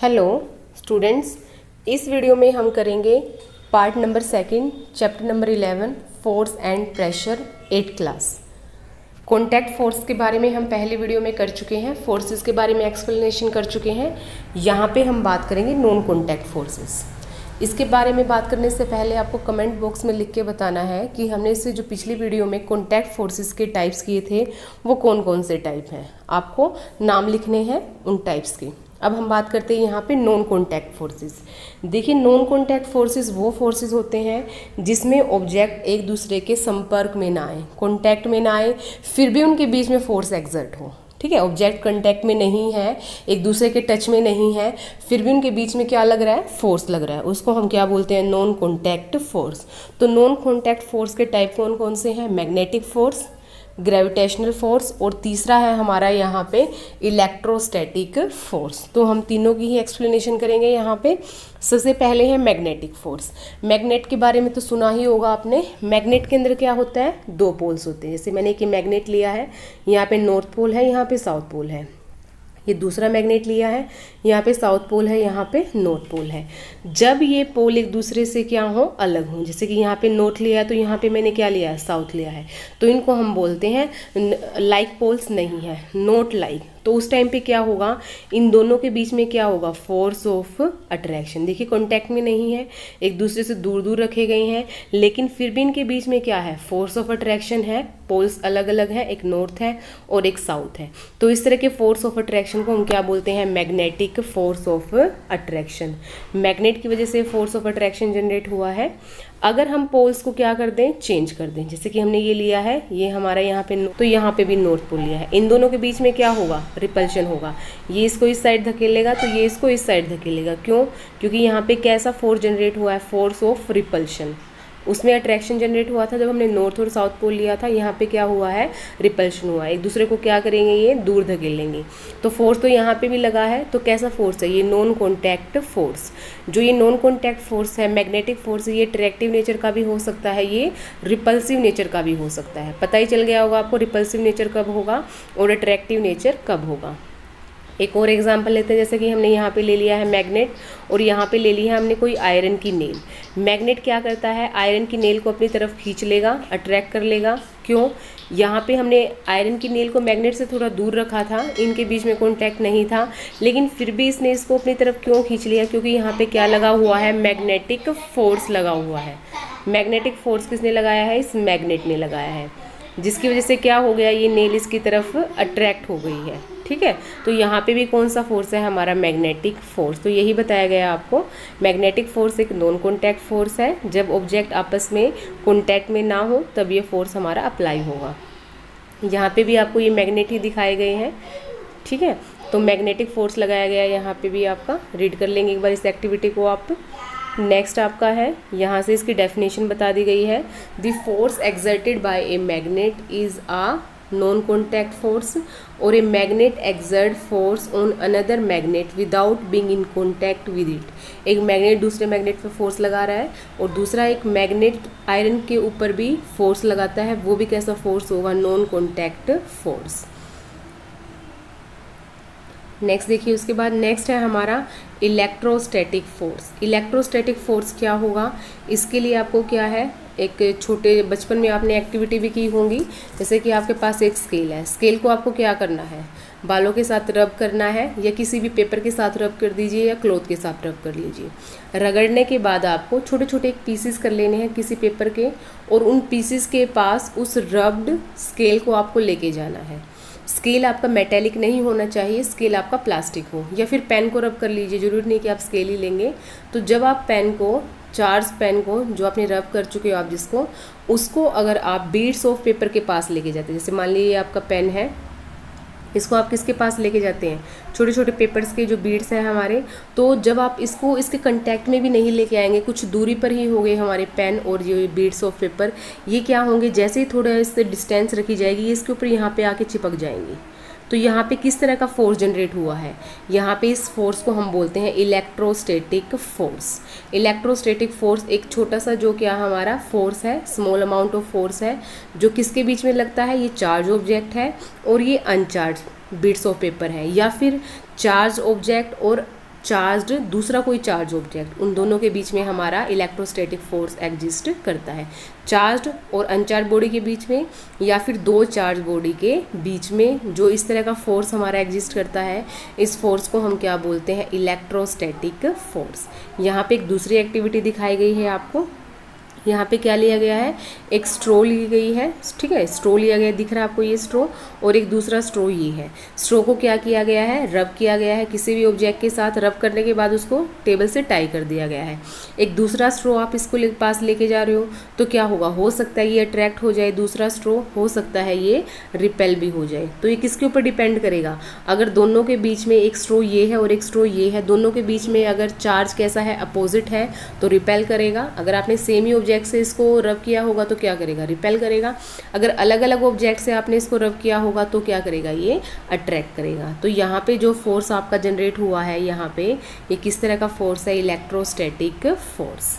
Hello students, इस video में हम करेंगे part number 2 chapter number 11 force and pressure 8 class. Contact force के बारे में हम पहले वीडियो में कर चुके हैं, फोर्सेस के बारे में एक्सप्लेनेशन कर चुके हैं। यहाँ पे हम बात करेंगे नॉन कॉन्टैक्ट फोर्सेस। इसके बारे में बात करने से पहले आपको कमेंट बॉक्स में लिख के बताना है कि हमने इससे जो पिछली वीडियो में कॉन्टैक्ट फोर्सेस के टाइप्स किए थे वो कौन कौन से टाइप हैं। आपको नाम लिखने हैं उन टाइप्स के। अब हम बात करते हैं यहाँ पे नॉन कॉन्टैक्ट फोर्सेस। देखिए, नॉन कॉन्टैक्ट फोर्सेस वो फोर्सेस होते हैं जिसमें ऑब्जेक्ट एक दूसरे के संपर्क में ना आए, कॉन्टैक्ट में ना आए, फिर भी उनके बीच में फोर्स एक्सर्ट हो। ठीक है, ऑब्जेक्ट कॉन्टैक्ट में नहीं है, एक दूसरे के टच में नहीं है, फिर भी उनके बीच में क्या लग रहा है, फोर्स लग रहा है। उसको हम क्या बोलते हैं, नॉन कॉन्टैक्ट फोर्स। तो नॉन कॉन्टैक्ट फोर्स के टाइप कौन कौन से हैं, मैग्नेटिक फोर्स, ग्रेविटेशनल फोर्स और तीसरा है हमारा यहाँ पे इलेक्ट्रोस्टैटिक फोर्स। तो हम तीनों की ही एक्सप्लेनेशन करेंगे यहाँ पे। सबसे पहले है मैग्नेटिक फोर्स। मैग्नेट के बारे में तो सुना ही होगा आपने। मैग्नेट के अंदर क्या होता है, दो पोल्स होते हैं। जैसे मैंने एक मैग्नेट लिया है, यहाँ पे नॉर्थ पोल है, यहाँ पे साउथ पोल है। ये दूसरा मैग्नेट लिया है, यहाँ पे साउथ पोल है, यहाँ पे नॉर्थ पोल है। जब ये पोल एक दूसरे से क्या हो, अलग हो, जैसे कि यहाँ पे नॉर्थ लिया है तो यहाँ पे मैंने क्या लिया है, साउथ लिया है, तो इनको हम बोलते हैं लाइक पोल्स नहीं है, नॉट लाइक। तो उस टाइम पे क्या होगा, इन दोनों के बीच में क्या होगा, फोर्स ऑफ अट्रैक्शन। देखिए, कॉन्टैक्ट में नहीं है, एक दूसरे से दूर दूर रखे गए हैं, लेकिन फिर भी इनके बीच में क्या है, फोर्स ऑफ अट्रैक्शन है। पोल्स अलग अलग है, एक नॉर्थ है और एक साउथ है। तो इस तरह के फोर्स ऑफ अट्रैक्शन को हम क्या बोलते हैं, magnetic force of attraction. Magnet की वजह से फोर्स ऑफ अट्रैक्शन जनरेट हुआ है। अगर हम पोल्स को क्या कर दें, चेंज कर दें, जैसे कि हमने ये लिया है, ये हमारा यहाँ पे, तो यहाँ पे भी नॉर्थ पोल लिया है, इन दोनों के बीच में क्या होगा, रिपल्शन होगा। ये इसको इस साइड धकेलेगा तो ये इसको इस साइड धकेलेगा। क्यों? क्योंकि यहाँ पे कैसा फोर्स जनरेट हुआ है, फोर्स ऑफ रिपल्शन। उसमें अट्रैक्शन जनरेट हुआ था जब हमने नॉर्थ और साउथ पोल लिया था, यहाँ पे क्या हुआ है, रिपल्शन हुआ है। एक दूसरे को क्या करेंगे, ये दूर धकेलेंगे। तो फोर्स तो यहाँ पे भी लगा है, तो कैसा फोर्स है, ये नॉन कॉन्टैक्ट फोर्स। जो ये नॉन कॉन्टैक्ट फोर्स है, मैग्नेटिक फोर्स, ये अट्रैक्टिव नेचर का भी हो सकता है, ये रिपल्सिव नेचर का भी हो सकता है। पता ही चल गया होगा आपको रिपल्सिव नेचर कब होगा और अट्रैक्टिव नेचर कब होगा। एक और एग्जांपल लेते हैं, जैसे कि हमने यहाँ पे ले लिया है मैग्नेट और यहाँ पे ले लिया है हमने कोई आयरन की नेल। मैग्नेट क्या करता है, आयरन की नेल को अपनी तरफ खींच लेगा, अट्रैक्ट कर लेगा। क्यों? यहाँ पे हमने आयरन की नेल को मैग्नेट से थोड़ा दूर रखा था, इनके बीच में कॉन्टैक्ट नहीं था, लेकिन फिर भी इसने इसको अपनी तरफ क्यों खींच लिया, क्योंकि यहाँ पे क्या लगा हुआ है, मैग्नेटिक फोर्स लगा हुआ है। मैग्नेटिक फोर्स किसने लगाया है, इस मैग्नेट ने लगाया है, जिसकी वजह से क्या हो गया, ये नेल इसकी तरफ अट्रैक्ट हो गई है। ठीक है, तो यहाँ पे भी कौन सा फोर्स है, हमारा मैग्नेटिक फोर्स। तो यही बताया गया आपको, मैग्नेटिक फोर्स एक नॉन कॉन्टैक्ट फोर्स है। जब ऑब्जेक्ट आपस में कॉन्टैक्ट में ना हो तब ये फोर्स हमारा अप्लाई होगा। यहाँ पे भी आपको ये मैग्नेट ही दिखाए गए हैं। ठीक है, तो मैग्नेटिक फोर्स लगाया गया है यहाँ पे भी आपका। रीड कर लेंगे एक बार इस एक्टिविटी को आप। नेक्स्ट आपका है, यहाँ से इसकी डेफिनेशन बता दी गई है। The force exerted by a magnet is a non contact force और a magnet exert force on another magnet without being in contact with it. एक मैग्नेट दूसरे मैग्नेट पर फोर्स लगा रहा है और दूसरा एक मैग्नेट आयरन के ऊपर भी फोर्स लगाता है, वो भी कैसा फोर्स होगा, नॉन कॉन्टैक्ट फोर्स। नेक्स्ट देखिए, उसके बाद नेक्स्ट है हमारा इलेक्ट्रोस्टैटिक फोर्स। इलेक्ट्रोस्टैटिक फोर्स क्या होगा, इसके लिए आपको क्या है, एक छोटे बचपन में आपने एक्टिविटी भी की होंगी, जैसे कि आपके पास एक स्केल है। स्केल को आपको क्या करना है, बालों के साथ रब करना है, या किसी भी पेपर के साथ रब कर दीजिए या क्लॉथ के साथ रब कर लीजिए। रगड़ने के बाद आपको छोटे छोटे पीसीस कर लेने हैं किसी पेपर के, और उन पीसीस के पास उस रब्ड स्केल को आपको लेके जाना है। स्केल आपका मेटेलिक नहीं होना चाहिए, स्केल आपका प्लास्टिक हो, या फिर पेन को रब कर लीजिए, जरूरी नहीं कि आप स्केल ही लेंगे। तो जब आप पेन को, चार्ज पेन को जो आपने रब कर चुके हो आप जिसको, उसको अगर आप बीड्स ऑफ पेपर के पास लेके जाते हैं, जैसे मान लीजिए आपका पेन है, इसको आप किसके पास लेके जाते हैं, छोटे छोटे पेपर्स के जो बीड्स हैं हमारे, तो जब आप इसको इसके कांटेक्ट में भी नहीं लेके आएंगे, कुछ दूरी पर ही हो गए हमारे पेन और ये बीड्स ऑफ पेपर, ये क्या होंगे, जैसे ही थोड़ा इससे डिस्टेंस रखी जाएगी, ये इसके ऊपर यहाँ पे आके चिपक जाएंगी। तो यहाँ पे किस तरह का फोर्स जनरेट हुआ है, यहाँ पे इस फोर्स को हम बोलते हैं इलेक्ट्रोस्टैटिक फोर्स। इलेक्ट्रोस्टैटिक फोर्स एक छोटा सा जो क्या हमारा फोर्स है, स्मॉल अमाउंट ऑफ फोर्स है, जो किसके बीच में लगता है, ये चार्ज ऑब्जेक्ट है और ये अनचार्ज बिट्स ऑफ पेपर है, या फिर चार्ज ऑब्जेक्ट और चार्ज्ड दूसरा कोई चार्ज ऑब्जेक्ट, उन दोनों के बीच में हमारा इलेक्ट्रोस्टैटिक फोर्स एग्जिस्ट करता है। चार्ज्ड और अनचार्ज बॉडी के बीच में या फिर दो चार्ज बॉडी के बीच में जो इस तरह का फोर्स हमारा एग्जिस्ट करता है, इस फोर्स को हम क्या बोलते हैं? Electrostatic force. यहाँ पे एक दूसरी एक्टिविटी दिखाई गई है आपको। यहाँ पे क्या लिया गया है? एक स्ट्रो ली गई है, ठीक है, स्ट्रो लिया गया, दिख रहा है आपको ये स्ट्रो, और एक दूसरा स्ट्रो ये है। स्ट्रो को क्या किया गया है? रब किया गया है किसी भी ऑब्जेक्ट के साथ। रब करने के बाद उसको टेबल से टाई कर दिया गया है। एक दूसरा स्ट्रो आप इसको पास लेके जा रहे हो तो क्या होगा? हो सकता है ये अट्रैक्ट हो जाए, दूसरा स्ट्रो हो सकता है ये रिपेल भी हो जाए। तो ये किसके ऊपर डिपेंड करेगा? अगर दोनों के बीच में एक स्ट्रो ये है और एक स्ट्रो ये है, दोनों के बीच में अगर चार्ज कैसा है? अपोजिट है, तो रिपेल करेगा। अगर आपने सेम ही ऑब्जेक्ट से इसको रब किया होगा तो क्या करेगा? रिपेल करेगा। अगर अलग अलग ऑब्जेक्ट से आपने इसको रब किया होगा तो क्या करेगा? ये अट्रैक्ट करेगा। तो यहाँ पे जो फोर्स आपका जनरेट हुआ है, यहाँ पे ये किस तरह का फोर्स है? Electrostatic force.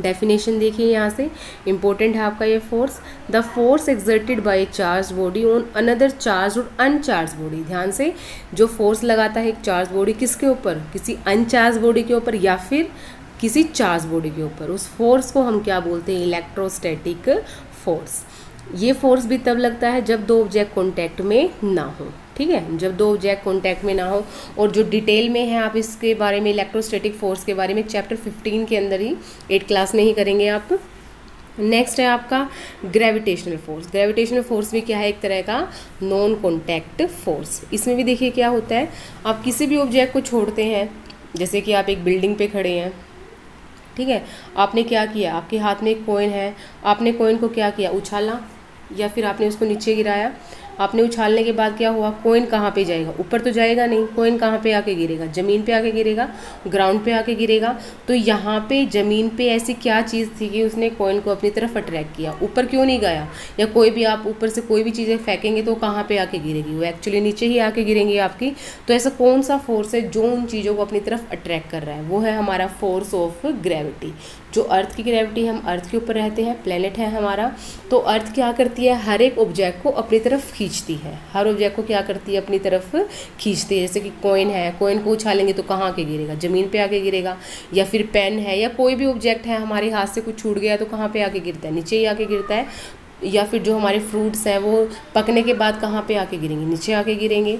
डेफिनेशन देखिए यहाँ से, इंपॉर्टेंट है आपका ये force. The force exerted by A charge body on another charge और अनचार्ज बॉडी। ध्यान से, जो फोर्स लगाता है एक चार्ज बॉडी किसके ऊपर? किसी अनचार्ज बॉडी के ऊपर या फिर किसी चार्ज बॉडी के ऊपर, उस फोर्स को हम क्या बोलते हैं? Electrostatic force. ये फोर्स भी तब लगता है जब दो ऑब्जेक्ट कॉन्टैक्ट में ना हो, ठीक है, जब दो ऑब्जेक्ट कॉन्टैक्ट में ना हो। और जो डिटेल में है आप इसके बारे में, इलेक्ट्रोस्टैटिक फोर्स के बारे में चैप्टर 15 के अंदर ही 8 क्लास में ही करेंगे आप। नेक्स्ट है आपका ग्रेविटेशनल फोर्स। ग्रेविटेशनल फोर्स भी क्या है? एक तरह का नॉन कॉन्टैक्ट फोर्स। इसमें भी देखिए क्या होता है, आप किसी भी ऑब्जेक्ट को छोड़ते हैं, जैसे कि आप एक बिल्डिंग पे खड़े हैं, ठीक है, आपने क्या किया? आपके हाथ में एक कॉइन है, आपने कॉइन को क्या किया? उछाला, या फिर आपने उसको नीचे गिराया। आपने उछालने के बाद क्या हुआ? कॉइन कहाँ पे जाएगा? ऊपर तो जाएगा नहीं, कॉइन कहाँ पे आके गिरेगा? ज़मीन पे आके गिरेगा, ग्राउंड पे आके गिरेगा। तो यहाँ पे ज़मीन पे ऐसी क्या चीज़ थी कि उसने कॉइन को अपनी तरफ अट्रैक्ट किया? ऊपर क्यों नहीं गया? या कोई भी आप ऊपर से कोई भी चीज़ें फेंकेंगे तो कहाँ पे आके गिरेगी? वो एक्चुअली नीचे ही आके गिरेंगी आपकी। तो ऐसा कौन सा फोर्स है जो उन चीज़ों को अपनी तरफ अट्रैक्ट कर रहा है? वो है हमारा फोर्स ऑफ ग्रेविटी। जो अर्थ की ग्रेविटी, हम अर्थ के ऊपर रहते हैं, प्लेनेट है हमारा, तो अर्थ क्या करती है? हर एक ऑब्जेक्ट को अपनी तरफ खींचती है। हर ऑब्जेक्ट को क्या करती है? अपनी तरफ खींचती है। जैसे कि कॉइन है, कॉइन को उछालेंगे तो कहाँ आके गिरेगा? ज़मीन पे आके गिरेगा। या फिर पेन है, या कोई भी ऑब्जेक्ट है, हमारे हाथ से कुछ छूट गया तो कहाँ पे आके गिरता है? नीचे ही आके गिरता है। या फिर जो हमारे फ्रूट्स हैं वो पकने के बाद कहाँ पे आके गिरेंगे? नीचे आके गिरेंगे।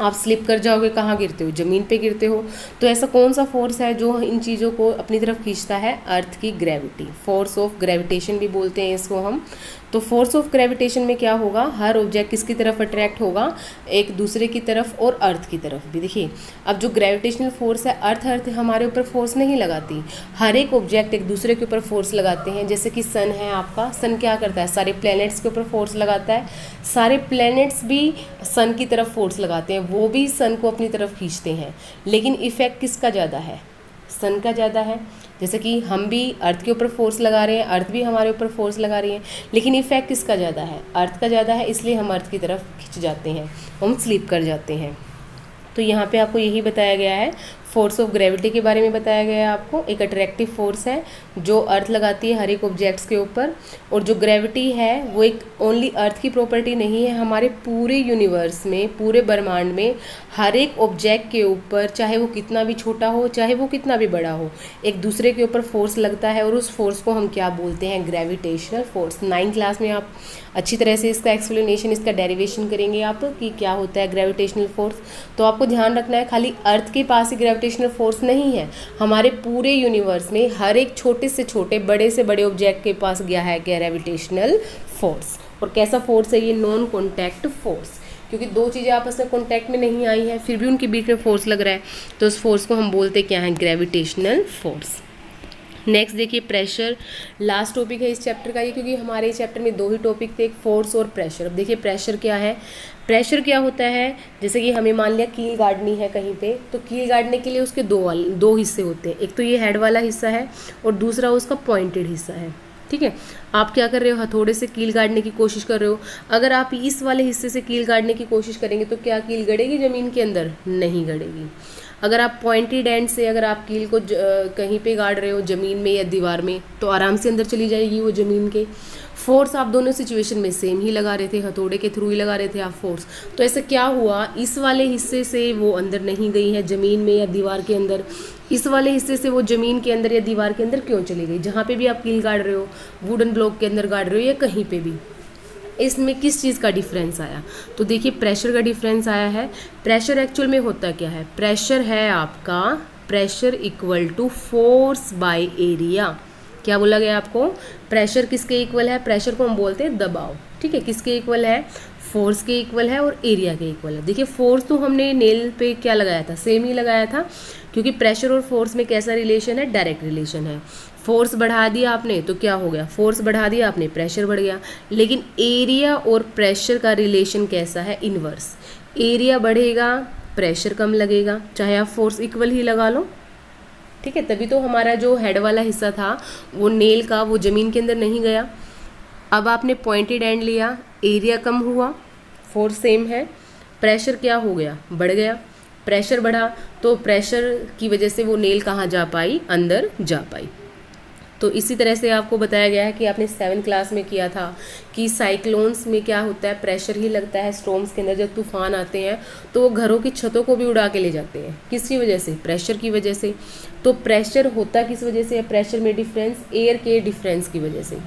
आप स्लिप कर जाओगे, कहाँ गिरते हो? ज़मीन पे गिरते हो। तो ऐसा कौन सा फोर्स है जो इन चीज़ों को अपनी तरफ खींचता है? अर्थ की ग्रेविटी। फोर्स ऑफ ग्रेविटेशन भी बोलते हैं इसको हम। तो फोर्स ऑफ ग्रेविटेशन में क्या होगा? हर ऑब्जेक्ट किसकी तरफ अट्रैक्ट होगा? एक दूसरे की तरफ और अर्थ की तरफ भी। देखिए, अब जो ग्रेविटेशनल फोर्स है, अर्थ हमारे ऊपर फोर्स नहीं लगाती, हर एक ऑब्जेक्ट एक दूसरे के ऊपर फोर्स लगाते हैं। जैसे कि सन है आपका, सन क्या करता है? सारे प्लैनेट्स के ऊपर फोर्स लगाता है। सारे प्लैनेट्स भी सन की तरफ फोर्स लगाते हैं, वो भी सन को अपनी तरफ खींचते हैं। लेकिन इफेक्ट किसका ज़्यादा है? सन का ज़्यादा है। जैसे कि हम भी अर्थ के ऊपर फोर्स लगा रहे हैं, अर्थ भी हमारे ऊपर फोर्स लगा रही है, लेकिन इफेक्ट किसका ज़्यादा है? अर्थ का ज़्यादा है, इसलिए हम अर्थ की तरफ खिंच जाते हैं, हम स्लीप कर जाते हैं। तो यहाँ पे आपको यही बताया गया है, फोर्स ऑफ ग्रेविटी के बारे में बताया गया है आपको। एक अट्रैक्टिव फोर्स है जो अर्थ लगाती है हर एक ऑब्जेक्ट्स के ऊपर। और जो ग्रेविटी है वो एक ओनली अर्थ की प्रॉपर्टी नहीं है, हमारे पूरे यूनिवर्स में, पूरे ब्रह्मांड में हर एक ऑब्जेक्ट के ऊपर, चाहे वो कितना भी छोटा हो, चाहे वो कितना भी बड़ा हो, एक दूसरे के ऊपर फोर्स लगता है। और उस फोर्स को हम क्या बोलते हैं? Gravitational force. 9th क्लास में आप अच्छी तरह से इसका एक्सप्लेनेशन, इसका डेरिवेशन करेंगे आप कि क्या होता है ग्रेविटेशनल फोर्स। तो आपको ध्यान रखना है, खाली अर्थ के पास ही ग्रेविटेशनल फोर्स नहीं है, हमारे पूरे यूनिवर्स में हर एक छोटे से छोटे, बड़े से बड़े ऑब्जेक्ट के पास गया है ग्रेविटेशनल फोर्स। और कैसा फोर्स है ये? Non contact force. क्योंकि दो चीज़ें आपस में कॉन्टैक्ट में नहीं आई हैं, फिर भी उनके बीच में फोर्स लग रहा है, तो उस फोर्स को हम बोलते क्या है? Gravitational force. नेक्स्ट देखिए, प्रेशर। लास्ट टॉपिक है इस चैप्टर का ये, क्योंकि हमारे इस चैप्टर में 2 ही टॉपिक थे, एक फोर्स और प्रेशर। अब देखिए प्रेशर क्या है। प्रेशर क्या होता है? जैसे कि हमें मान लिया कील गाड़नी है कहीं पे, तो कील गाड़ने के लिए उसके दो हिस्से होते हैं। एक तो ये हेड वाला हिस्सा है और दूसरा उसका पॉइंटेड हिस्सा है, ठीक है। आप क्या कर रहे हो? हथौड़े से कील गाड़ने की कोशिश कर रहे हो। अगर आप इस वाले हिस्से से कील गाड़ने की कोशिश करेंगे तो क्या कील गड़ेगी ज़मीन के अंदर? नहीं गड़ेगी। अगर आप पॉइंटेड एंड से अगर आप कील को कहीं पे गाड़ रहे हो, ज़मीन में या दीवार में, तो आराम से अंदर चली जाएगी वो ज़मीन के। फोर्स आप दोनों सिचुएशन में सेम ही लगा रहे थे, हथौड़े के थ्रू ही लगा रहे थे आप फोर्स। तो ऐसा क्या हुआ, इस वाले हिस्से से वो अंदर नहीं गई है ज़मीन में या दीवार के अंदर, इस वाले हिस्से से वो ज़मीन के अंदर या दीवार के अंदर क्यों चली गई। जहाँ पे भी आप कील गाड़ रहे हो, वुडन ब्लॉक के अंदर गाड़ रहे हो या कहीं पे भी, इसमें किस चीज़ का डिफरेंस आया। तो देखिए प्रेशर का डिफरेंस आया है। प्रेशर एक्चुअल में होता क्या है, प्रेशर है आपका, pressure equal to force by area. क्या बोला गया आपको, प्रेशर किसके इक्वल है, प्रेशर को हम बोलते हैं दबाव, ठीक है, किसके इक्वल है, फोर्स के इक्वल है और एरिया के इक्वल है। देखिए फोर्स तो हमने नेल पे क्या लगाया था, सेम ही लगाया था, क्योंकि प्रेशर और फोर्स में कैसा रिलेशन है, डायरेक्ट रिलेशन है। फोर्स बढ़ा दिया आपने तो क्या हो गया, फोर्स बढ़ा दिया आपने, प्रेशर बढ़ गया। लेकिन एरिया और प्रेशर का रिलेशन कैसा है, इनवर्स। एरिया बढ़ेगा प्रेशर कम लगेगा, चाहे आप फोर्स इक्वल ही लगा लो, ठीक है। तभी तो हमारा जो हेड वाला हिस्सा था वो नेल का, वो ज़मीन के अंदर नहीं गया। अब आपने पॉइंटेड एंड लिया, एरिया कम हुआ, फोर्स सेम है, प्रेशर क्या हो गया, बढ़ गया। प्रेशर बढ़ा तो प्रेशर की वजह से वो नेल कहाँ जा पाई, अंदर जा पाई। तो इसी तरह से आपको बताया गया है कि आपने 7th क्लास में किया था कि साइक्लोन्स में क्या होता है, प्रेशर ही लगता है। स्टॉर्म्स के अंदर जब तूफान आते हैं तो वो घरों की छतों को भी उड़ा के ले जाते हैं, किसकी वजह से, प्रेशर की वजह से। तो प्रेशर होता किस वजह से है, प्रेशर में डिफरेंस एयर के डिफरेंस की वजह से।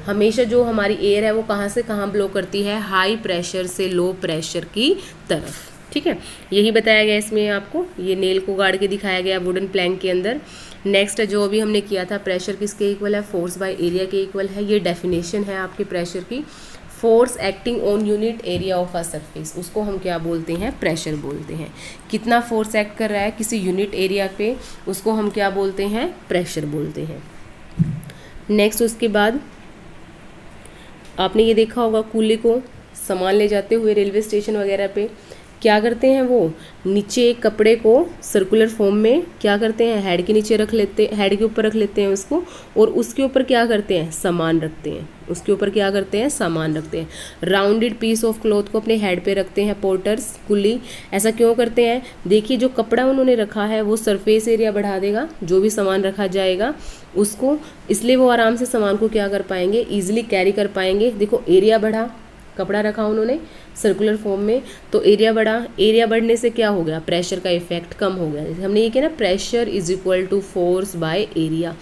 हमेशा जो हमारी एयर है वो कहाँ से कहाँ ब्लो करती है, हाई प्रेशर से लो प्रेशर की तरफ, ठीक है। यही बताया गया इसमें आपको, ये नेल को गाड़ के दिखाया गया वुडन प्लैंक के अंदर। नेक्स्ट जो अभी हमने किया था, प्रेशर किसके इक्वल है, फोर्स बाय एरिया के इक्वल है। ये डेफिनेशन है आपके प्रेशर की, force acting on unit area of a surface, उसको हम क्या बोलते हैं, प्रेशर बोलते हैं। कितना फोर्स एक्ट कर रहा है किसी यूनिट एरिया पे, उसको हम क्या बोलते हैं, प्रेशर बोलते हैं। नेक्स्ट उसके बाद आपने ये देखा होगा, कूले को सामान ले जाते हुए रेलवे स्टेशन वगैरह पे क्या करते हैं, वो नीचे एक कपड़े को सर्कुलर फॉर्म में क्या करते हैं, हेड के नीचे रख लेते, हेड के ऊपर रख लेते हैं उसको, और उसके ऊपर क्या करते हैं, सामान रखते हैं, उसके ऊपर क्या करते हैं, सामान रखते हैं। राउंडेड पीस ऑफ क्लॉथ को अपने हेड पे रखते हैं पोर्टर्स, कुली। ऐसा क्यों करते हैं, देखिए जो कपड़ा उन्होंने रखा है वो सरफेस एरिया बढ़ा देगा, जो भी सामान रखा जाएगा उसको, इसलिए वो आराम से सामान को क्या कर पाएंगे, ईजिली कैरी कर पाएंगे। देखो एरिया बढ़ा, कपड़ा रखा उन्होंने सर्कुलर फॉर्म में तो एरिया बढ़ा, एरिया बढ़ने से क्या हो गया, प्रेशर का इफेक्ट कम हो गया। जैसे हमने ये किया ना, pressure is equal to force by area.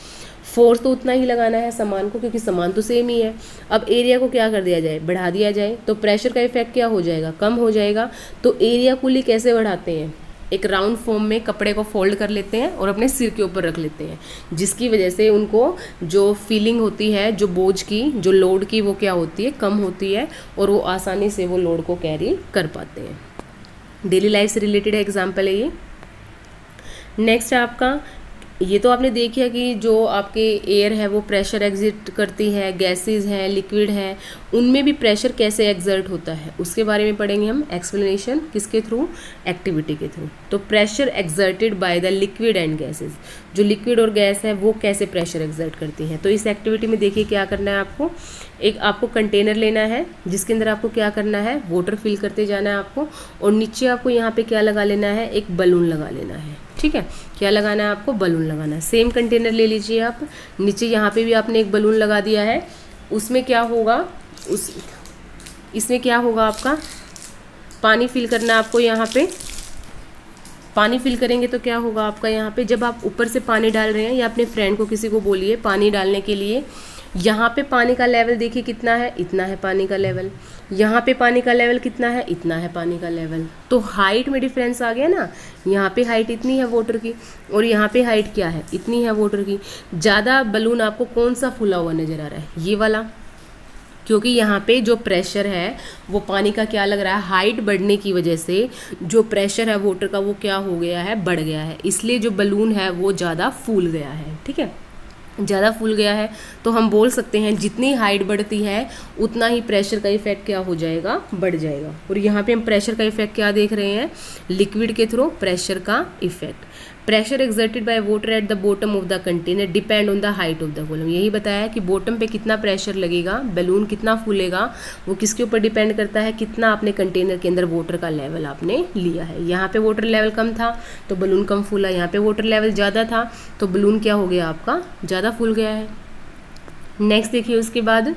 Force तो उतना ही लगाना है सामान को, क्योंकि सामान तो सेम ही है। अब एरिया को क्या कर दिया जाए, बढ़ा दिया जाए, तो प्रेशर का इफेक्ट क्या हो जाएगा, कम हो जाएगा। तो एरिया कुली कैसे बढ़ाते हैं, एक राउंड फॉर्म में कपड़े को फोल्ड कर लेते हैं और अपने सिर के ऊपर रख लेते हैं, जिसकी वजह से उनको जो फीलिंग होती है, जो बोझ की, जो लोड की, वो क्या होती है, कम होती है, और वो आसानी से वो लोड को कैरी कर पाते हैं। डेली लाइफ से रिलेटेड एग्जाम्पल है ये। नेक्स्ट है आपका, ये तो आपने देखा कि जो आपके एयर है वो प्रेशर एग्जिट करती है, गैसेस हैं, लिक्विड है, उनमें भी प्रेशर कैसे एग्जर्ट होता है उसके बारे में पढ़ेंगे हम। एक्सप्लेनेशन किसके थ्रू, एक्टिविटी के थ्रू। तो pressure exerted by the liquid and gases, जो लिक्विड और गैस है वो कैसे प्रेशर एग्जर्ट करती हैं। तो इस एक्टिविटी में देखिए क्या करना है आपको, एक आपको कंटेनर लेना है जिसके अंदर आपको क्या करना है, वाटर फिल करते जाना है आपको, और नीचे आपको यहाँ पे क्या लगा लेना है, एक बलून लगा लेना है, ठीक है। क्या लगाना है आपको, बलून लगाना है। सेम कंटेनर ले लीजिए आप, नीचे यहाँ पे भी आपने एक बलून लगा दिया है, उसमें क्या होगा, इसमें क्या होगा, आपका पानी फिल करना है आपको। यहाँ पे पानी फिल करेंगे तो क्या होगा आपका, यहाँ पे जब आप ऊपर से पानी डाल रहे हैं, या अपने फ्रेंड को किसी को बोलिए पानी डालने के लिए, यहाँ पे पानी का लेवल देखिए कितना है, इतना है पानी का लेवल। यहाँ पे पानी का लेवल कितना है, इतना है पानी का लेवल। तो हाइट में डिफरेंस आ गया ना, यहाँ पे हाइट इतनी है वाटर की, और यहाँ पे हाइट क्या है, इतनी है वाटर की। ज़्यादा बलून आपको कौन सा फूला हुआ नज़र आ रहा है, ये वाला, क्योंकि यहाँ पे जो प्रेशर है वो पानी का क्या लग रहा है, हाइट बढ़ने की वजह से जो प्रेशर है वाटर का वो क्या हो गया है, बढ़ गया है, इसलिए जो बलून है वो ज़्यादा फूल गया है, ठीक है। ज़्यादा फूल गया है तो हम बोल सकते हैं जितनी हाइट बढ़ती है उतना ही प्रेशर का इफेक्ट क्या हो जाएगा, बढ़ जाएगा। और यहाँ पे हम प्रेशर का इफेक्ट क्या देख रहे हैं, लिक्विड के थ्रू प्रेशर का effect. Pressure exerted by water at the bottom of the container depend on the height of the column. यही बताया कि बॉटम पे कितना प्रेशर लगेगा, बैलून कितना फूलेगा, वो किसके ऊपर डिपेंड करता है, कितना आपने कंटेनर के अंदर वाटर का लेवल आपने लिया है। यहाँ पे वाटर लेवल कम था तो बलून कम फूला, यहाँ पे वाटर लेवल ज़्यादा था तो बलून क्या हो गया आपका, ज़्यादा फूल गया है। नेक्स्ट देखिए उसके बाद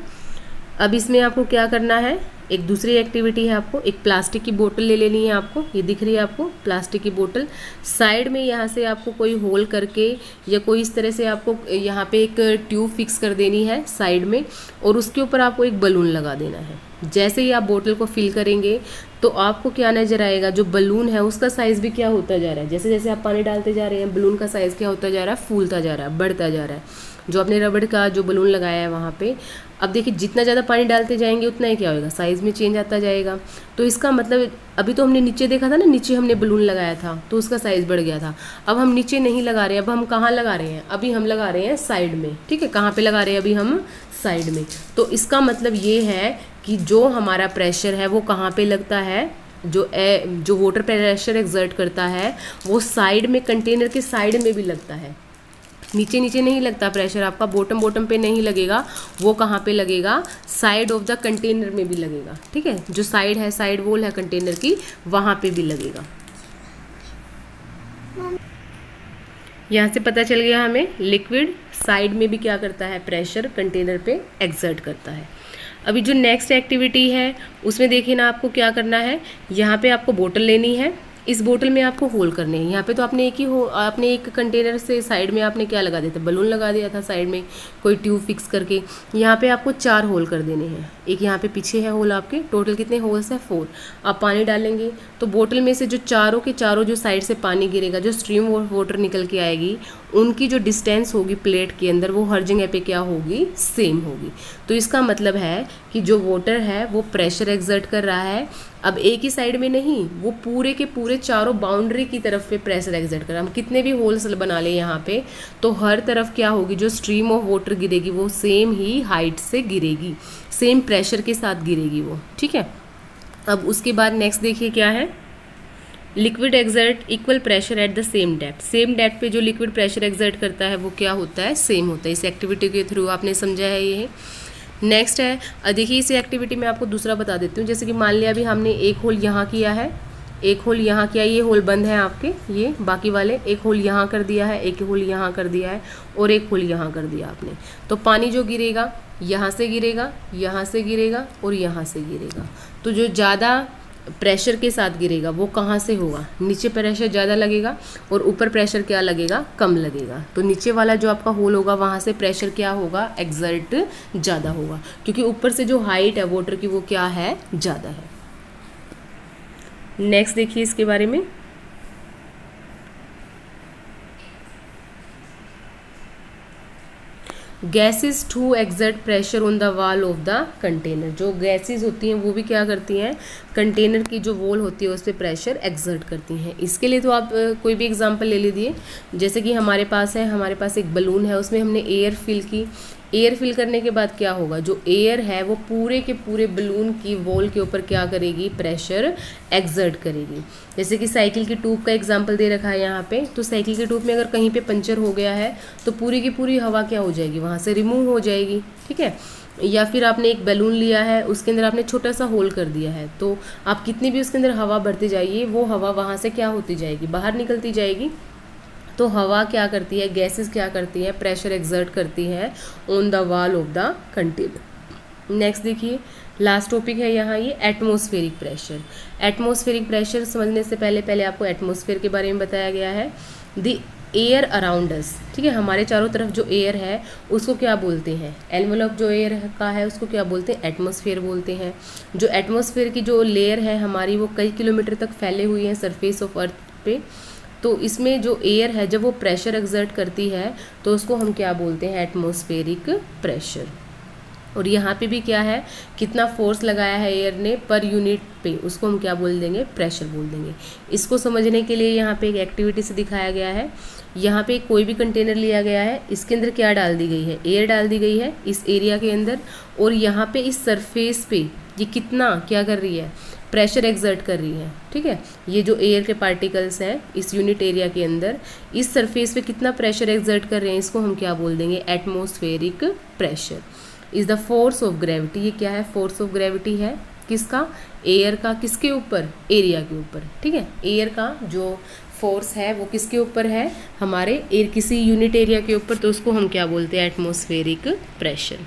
अब इसमें आपको क्या करना है, एक दूसरी एक्टिविटी है, आपको एक प्लास्टिक की बोतल ले लेनी है। आपको ये दिख रही है आपको प्लास्टिक की बोतल, साइड में यहाँ से आपको कोई होल करके या कोई इस तरह से आपको यहाँ पे एक ट्यूब फिक्स कर देनी है साइड में, और उसके ऊपर आपको एक बलून लगा देना है। जैसे ही आप बोतल को फिल करेंगे तो आपको क्या नज़र आएगा, जो बलून है उसका साइज़ भी क्या होता जा रहा है, जैसे जैसे आप पानी डालते जा रहे हैं बलून का साइज़ क्या होता जा रहा है, फूलता जा रहा है, बढ़ता जा रहा है। जो आपने रबड़ का जो बलून लगाया है वहाँ पे, अब देखिए जितना ज़्यादा पानी डालते जाएंगे उतना ही क्या होगा, साइज़ में चेंज आता जाएगा। तो इसका मतलब अभी तो हमने नीचे देखा था ना, नीचे हमने बलून लगाया था तो उसका साइज़ बढ़ गया था। अब हम नीचे नहीं लगा रहे हैं, अब हम कहाँ लगा रहे हैं, अभी हम लगा रहे हैं साइड में। ठीक है, कहाँ पे लगा रहे हैं, अभी हम साइड में। तो इसका मतलब ये है कि जो हमारा प्रेशर है वो कहाँ पे लगता है, जो वाटर प्रेशर एक्सर्ट करता है वो साइड में, कंटेनर के साइड में भी लगता है। नीचे नीचे नहीं लगता प्रेशर आपका, बॉटम पे नहीं लगेगा, वो कहाँ पे लगेगा, साइड ऑफ द कंटेनर में भी लगेगा। ठीक है, जो साइड है, साइड वॉल है कंटेनर की, वहाँ पे भी लगेगा। यहाँ से पता चल गया हमें लिक्विड साइड में भी क्या करता है, प्रेशर कंटेनर पे एक्सर्ट करता है। अभी जो नेक्स्ट एक्टिविटी है उसमें देखिए ना, आपको क्या करना है, यहाँ पे आपको बोतल लेनी है, इस बोतल में आपको होल करने हैं। यहाँ पे तो आपने आपने एक कंटेनर से साइड में आपने क्या लगा दिया था, बलून लगा दिया था साइड में कोई ट्यूब फिक्स करके। यहाँ पे आपको 4 होल कर देने हैं, एक यहाँ पे पीछे है होल आपके, टोटल कितने होल्स है, 4। आप पानी डालेंगे तो बोतल में से जो चारों के चारों जो साइड से पानी गिरेगा, जो स्ट्रीम वाटर निकल के आएगी, उनकी जो डिस्टेंस होगी प्लेट के अंदर वो हर जगह पे क्या होगी, सेम होगी। तो इसका मतलब है कि जो वाटर है वो प्रेशर एक्सर्ट कर रहा है। अब एक ही साइड में नहीं, वो पूरे के पूरे चारों बाउंड्री की तरफ पे प्रेशर एक्सर्ट कर रहा है। हम कितने भी होल्स बना ले यहाँ पे, तो हर तरफ क्या होगी, जो स्ट्रीम ऑफ वाटर गिरेगी वो सेम ही हाइट से गिरेगी, सेम प्रेशर के साथ गिरेगी वो। ठीक है, अब उसके बाद नेक्स्ट देखिए क्या है, liquid exert equal pressure at the same depth. Same depth पे जो लिक्विड प्रेशर एक्सर्ट करता है वो क्या होता है, सेम होता है। इस एक्टिविटी के थ्रू आपने समझा है ये। नेक्स्ट है, देखिए इस एक्टिविटी में आपको दूसरा बता देती हूँ। जैसे कि मान लिया अभी हमने एक होल यहाँ किया है, एक होल यहाँ किया, ये होल बंद है आपके, ये बाकी वाले, एक होल यहाँ कर दिया है, एक होल यहाँ कर दिया है, और एक होल यहाँ कर दिया आपने। तो पानी जो गिरेगा यहाँ से गिरेगा, यहाँ से गिरेगा और यहाँ से गिरेगा। तो जो ज़्यादा प्रेशर के साथ गिरेगा वो कहाँ से होगा, नीचे प्रेशर ज़्यादा लगेगा और ऊपर प्रेशर क्या लगेगा, कम लगेगा। तो नीचे वाला जो आपका होल होगा वहाँ से प्रेशर क्या होगा, एक्सर्ट ज़्यादा होगा, क्योंकि ऊपर से जो हाइट है वाटर की वो क्या है, ज़्यादा है। नेक्स्ट देखिए इसके बारे में, gases to exert pressure on the wall of the container. जो गैसेस होती हैं वो भी क्या करती हैं, कंटेनर की जो वॉल होती है उस पर प्रेशर एक्सर्ट करती हैं। इसके लिए तो आप कोई भी एग्जांपल ले लीजिए। जैसे कि हमारे पास एक बलून है, उसमें हमने एयर फिल की। एयर फिल करने के बाद क्या होगा, जो एयर है वो पूरे के पूरे बलून की वॉल के ऊपर क्या करेगी, प्रेशर एक्सर्ट करेगी। जैसे कि साइकिल की ट्यूब का एग्जांपल दे रखा है यहाँ पे, तो साइकिल की ट्यूब में अगर कहीं पे पंचर हो गया है तो पूरी की पूरी हवा क्या हो जाएगी, वहाँ से रिमूव हो जाएगी। ठीक है, या फिर आपने एक बैलून लिया है, उसके अंदर आपने छोटा सा होल कर दिया है, तो आप कितनी भी उसके अंदर हवा भरते जाइए वो हवा वहाँ से क्या होती जाएगी, बाहर निकलती जाएगी। तो हवा क्या करती है, गैसेस क्या करती है, प्रेशर एक्सर्ट करती है on the wall of the container. Next देखिए लास्ट टॉपिक है यहाँ ये एटमॉस्फेरिक प्रेशर। एटमॉस्फेरिक प्रेशर समझने से पहले आपको एटमॉस्फेयर के बारे में बताया गया है। द एयर अराउंड अस, ठीक है, हमारे चारों तरफ जो एयर है उसको क्या बोलते हैं, एनवेलप जो एयर का है उसको क्या बोलते हैं, एटमॉस्फेयर बोलते हैं। जो एटमॉस्फेयर की जो लेयर है हमारी वो कई किलोमीटर तक फैले हुई हैं सरफेस ऑफ अर्थ पे। तो इसमें जो एयर है जब वो प्रेशर एक्सर्ट करती है तो उसको हम क्या बोलते हैं, एटमॉस्फेरिक प्रेशर। और यहाँ पे भी क्या है, कितना फोर्स लगाया है एयर ने पर यूनिट पे, उसको हम क्या बोल देंगे, प्रेशर बोल देंगे। इसको समझने के लिए यहाँ पे एक एक्टिविटी से दिखाया गया है। यहाँ पे कोई भी कंटेनर लिया गया है, इसके अंदर क्या डाल दी गई है, एयर डाल दी गई है इस एरिया के अंदर, और यहाँ पे इस सरफेस पे ये कितना क्या कर रही है, प्रेशर एक्सर्ट कर रही है। ठीक है, ये जो एयर के पार्टिकल्स हैं इस यूनिट एरिया के अंदर इस सरफेस पे कितना प्रेशर एक्सर्ट कर रहे हैं, इसको हम क्या बोल देंगे, atmospheric pressure is the force of gravity. ये क्या है, फोर्स ऑफ ग्रेविटी है किसका, एयर का, किसके ऊपर, एरिया के ऊपर। ठीक है, एयर का जो फोर्स है वो किसके ऊपर है, हमारे एयर किसी यूनिट एरिया के ऊपर, तो उसको हम क्या बोलते हैं, एटमॉस्फेरिक प्रेशर।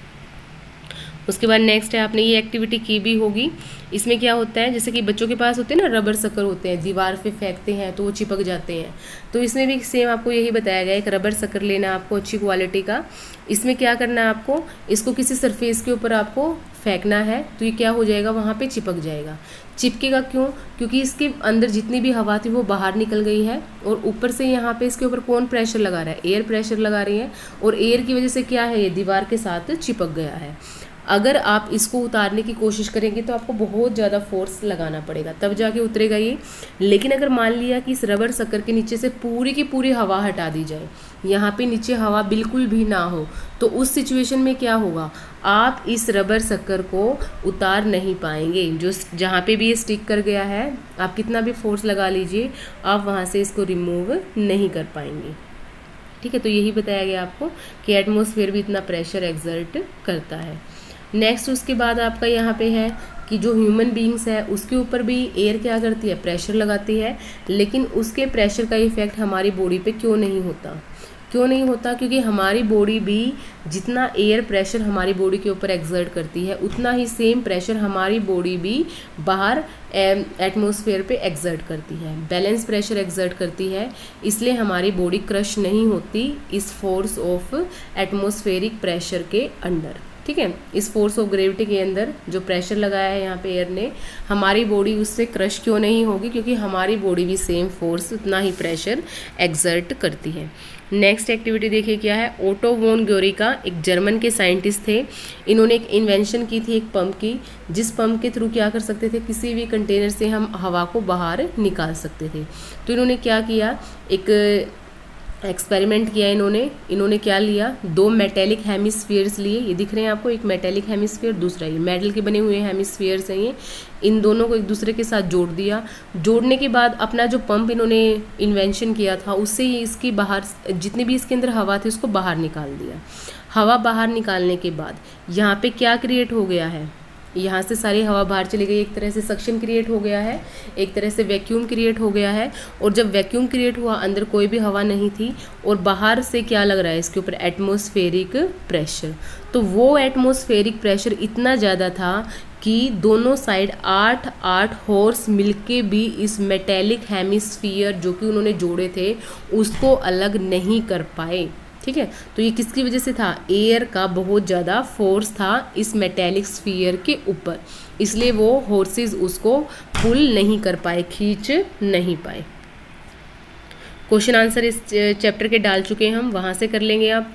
उसके बाद नेक्स्ट है, आपने ये एक्टिविटी की भी होगी। इसमें क्या होता है, जैसे कि बच्चों के पास होते हैं ना रबर शक्कर होते हैं, दीवार पे फेंकते हैं तो वो चिपक जाते हैं, तो इसमें भी सेम आपको यही बताया गया है, एक रबर शक्कर लेना आपको अच्छी क्वालिटी का। इसमें क्या करना है आपको, इसको किसी सरफेस के ऊपर आपको फेंकना है, तो ये क्या हो जाएगा, वहाँ पे चिपक जाएगा। चिपकेगा क्यों, क्योंकि इसके अंदर जितनी भी हवा थी वो बाहर निकल गई है, और ऊपर से यहाँ पे इसके ऊपर कौन प्रेशर लगा रहा है, एयर प्रेशर लगा रही है, और एयर की वजह से क्या है, ये दीवार के साथ चिपक गया है। अगर आप इसको उतारने की कोशिश करेंगे तो आपको बहुत ज़्यादा फोर्स लगाना पड़ेगा, तब जाके उतरेगा ये। लेकिन अगर मान लिया कि इस रबर शक्कर के नीचे से पूरी की पूरी हवा हटा दी जाए, यहाँ पे नीचे हवा बिल्कुल भी ना हो, तो उस सिचुएशन में क्या होगा, आप इस रबर शक्कर को उतार नहीं पाएंगे। जो जहाँ पे भी ये स्टिक कर गया है, आप कितना भी फोर्स लगा लीजिए, आप वहाँ से इसको रिमूव नहीं कर पाएंगे। ठीक है, तो यही बताया गया आपको कि एटमॉस्फेयर भी इतना प्रेशर एक्सर्ट करता है। नेक्स्ट उसके बाद आपका यहाँ पे है कि जो ह्यूमन बीइंग्स है उसके ऊपर भी एयर क्या करती है, प्रेशर लगाती है, लेकिन उसके प्रेशर का इफेक्ट हमारी बॉडी पे क्यों नहीं होता, क्यों नहीं होता, क्योंकि हमारी बॉडी भी जितना एयर प्रेशर हमारी बॉडी के ऊपर एक्सर्ट करती है, उतना ही सेम प्रेशर हमारी बॉडी भी बाहर एटमॉस्फेयर पे एक्सर्ट करती है, बैलेंस प्रेशर एक्सर्ट करती है। इसलिए हमारी बॉडी क्रश नहीं होती इस फोर्स ऑफ एटमॉस्फेरिक प्रेशर के अंडर। ठीक है, इस फोर्स ऑफ ग्रेविटी के अंदर जो प्रेशर लगाया है यहाँ पे एयर ने, हमारी बॉडी उससे क्रश क्यों नहीं होगी, क्योंकि हमारी बॉडी भी सेम फोर्स उतना ही प्रेशर एक्सर्ट करती है। नेक्स्ट एक्टिविटी देखिए क्या है, ओटो वोन ग्योरिका एक जर्मन के साइंटिस्ट थे। इन्होंने एक इन्वेंशन की थी, एक पंप की, जिस पंप के थ्रू क्या कर सकते थे, किसी भी कंटेनर से हम हवा को बाहर निकाल सकते थे। तो इन्होंने क्या किया, एक एक्सपेरिमेंट किया इन्होंने क्या लिया, दो मेटेलिक हेमिस्फीयर्स लिए, ये दिख रहे हैं आपको, एक मेटेलिक हेमिस्फीयर, दूसरा ये मेटल के बने हुए हेमिस्फीयर्स हैं ये। इन दोनों को एक दूसरे के साथ जोड़ दिया। जोड़ने के बाद अपना जो पंप इन्होंने इन्वेंशन किया था उससे ही इसकी बाहर जितनी भी इसके अंदर हवा थी उसको बाहर निकाल दिया। हवा बाहर निकालने के बाद यहाँ पे क्या क्रिएट हो गया है, यहाँ से सारी हवा बाहर चली गई, एक तरह से सक्शन क्रिएट हो गया है, एक तरह से वैक्यूम क्रिएट हो गया है। और जब वैक्यूम क्रिएट हुआ, अंदर कोई भी हवा नहीं थी, और बाहर से क्या लग रहा है इसके ऊपर, एटमॉस्फेरिक प्रेशर। तो वो एटमॉस्फेरिक प्रेशर इतना ज़्यादा था कि दोनों साइड 8 हॉर्स मिलके भी इस मेटेलिक हेमिस्फीयर जो कि उन्होंने जोड़े थे उसको अलग नहीं कर पाए। ठीक है, तो ये किसकी वजह से था, एयर का बहुत ज़्यादा फोर्स था इस मेटेलिक स्फीयर के ऊपर, इसलिए वो हॉर्सेस उसको पुल नहीं कर पाए, खींच नहीं पाए। क्वेश्चन आंसर इस चैप्टर के डाल चुके हैं हम, वहाँ से कर लेंगे आप।